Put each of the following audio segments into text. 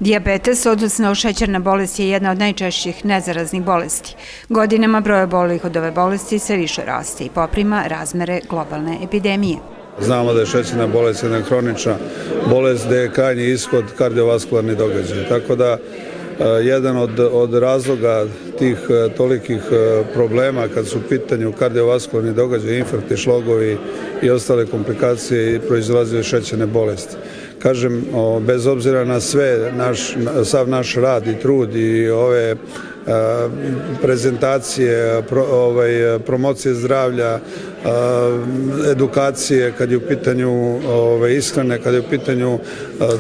Dijabetes, odnosno šećerna bolest, je jedna od najčešćih nezaraznih bolesti. Godinama broj obolelih od ove bolesti sve više raste i poprima razmere globalne epidemije. Znamo da je šećerna bolest jedna hronična bolest gde je krajnji ishod kardiovaskularni događaj. Tako da jedan od razloga tih tolikih problema kad su u pitanju kardiovaskularni događaj, infarkti, šlogovi i ostale komplikacije proizilaze iz šećerne bolesti. Kažem, bez obzira na sve, sav naš rad i trud i ove prezentacije, promocije zdravlja, edukacije, kad je u pitanju ishrane, kad je u pitanju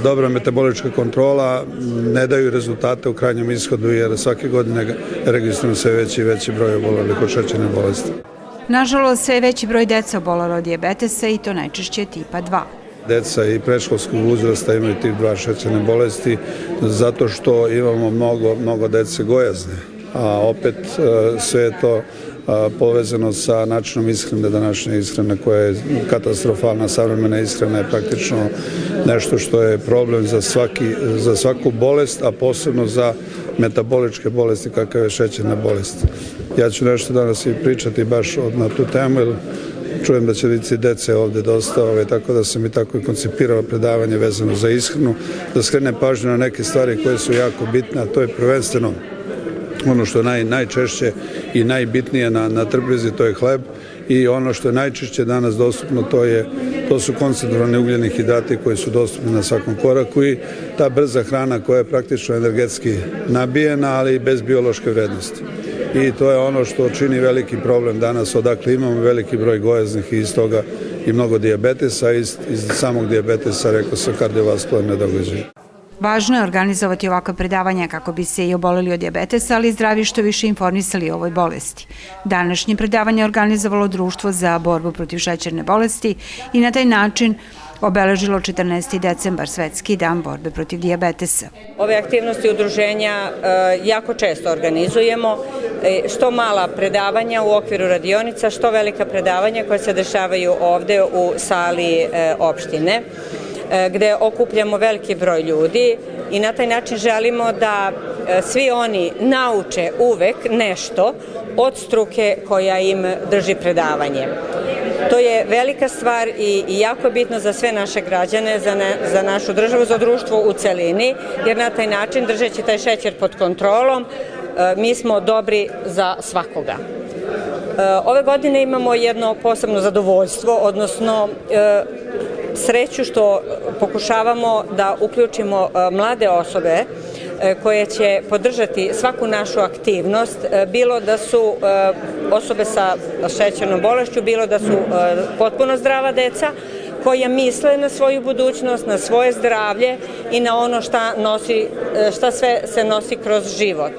dobra metabolička kontrola, ne daju rezultate u krajnjem ishodu jer svake godine registrujemo sve veći i veći broj obolelih od šećerne bolesti. Nažalost, sve veći broj dece obolelo od dijabetesa i to najčešće tipa 2. Deca i predškolskog uzrasta imaju tip 2 šećerne bolesti zato što imamo mnogo dece gojazne, a opet sve je to povezano sa načinom ishrane, današnje ishrane koja je katastrofalna. Savremena ishrana je praktično nešto što je problem za svaku bolest, a posebno za metaboličke bolesti kakav je šećerna bolest. Ja ću nešto danas i pričati baš na tu temu, jer čujem da će biti dece ovde dosta, tako da sam i tako i koncipirao predavanje vezano za ishranu, da skrene pažnju na neke stvari koje su jako bitne, a to je prvenstveno ono što je najčešće i najbitnije na trpezi, to je hleb, i ono što je najčešće danas dostupno, to su koncentrovani ugljeni hidrati koji su dostupni na svakom koraku i ta brza hrana koja je praktično energetski nabijena, ali bez biološke vrednosti. I to je ono što čini veliki problem danas, odakle imamo veliki broj gojaznih i iz toga i mnogo dijabetesa, iz samog dijabetesa, rekao sam, kardiovaskularne događaje. Važno je organizovati ovakva predavanja kako bi se i oboleli od dijabetesa, ali i zdravi što više informisali o ovoj bolesti. Današnje predavanje je organizovalo Društvo za borbu protiv šećerne bolesti i na taj način obeležilo 14. decembar, Svetski dan borbe protiv dijabetesa. Ove aktivnosti udruženja jako često organizujemo, što mala predavanja u okviru radionica, što velika predavanja koja se dešavaju ovde u sali opštine, gde okupljamo veliki broj ljudi i na taj način želimo da svi oni nauče uvek nešto od struke koja im drži predavanje. To je velika stvar i jako bitno za sve naše građane, za našu državu, za društvo u celini, jer na taj način, držeći taj šećer pod kontrolom, mi smo dobri za svakoga. Ove godine imamo jedno posebno zadovoljstvo, odnosno sreću što pokušavamo da uključimo mlade osobe koje će podržati svaku našu aktivnost, bilo da su osobe sa šećernom bolešću, bilo da su potpuno zdrava deca koja misle na svoju budućnost, na svoje zdravlje i na ono šta sve se nosi kroz život.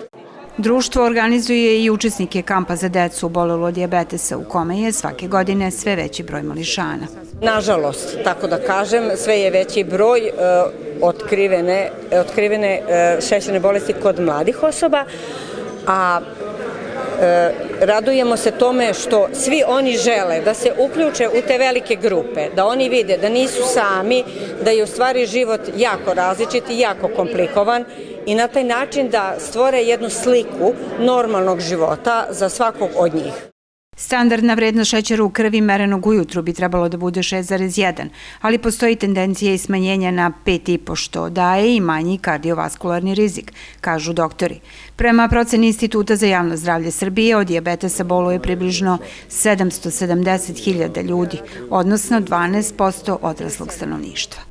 Društvo organizuje i učesnike kampa za decu obolelu od dijabetesa u kome je svake godine sve veći broj mališana. Nažalost, tako da kažem, sve je veći broj otkrivene šećerne bolesti kod mladih osoba, a radujemo se tome što svi oni žele da se uključe u te velike grupe, da oni vide da nisu sami, da je u stvari život jako različit i jako komplikovan i na taj način da stvore jednu sliku normalnog života za svakog od njih. Standardna vrednost šećera u krvi merenog ujutru bi trebalo da bude 6,1, ali postoji tendencija i smanjenja na 5,5, što daje i manji kardiovaskularni rizik, kažu doktori. Prema proceni Instituta za javno zdravlje Srbije, od dijabetesa boluje približno 770.000 ljudi, odnosno 12% odraslog stanovništva.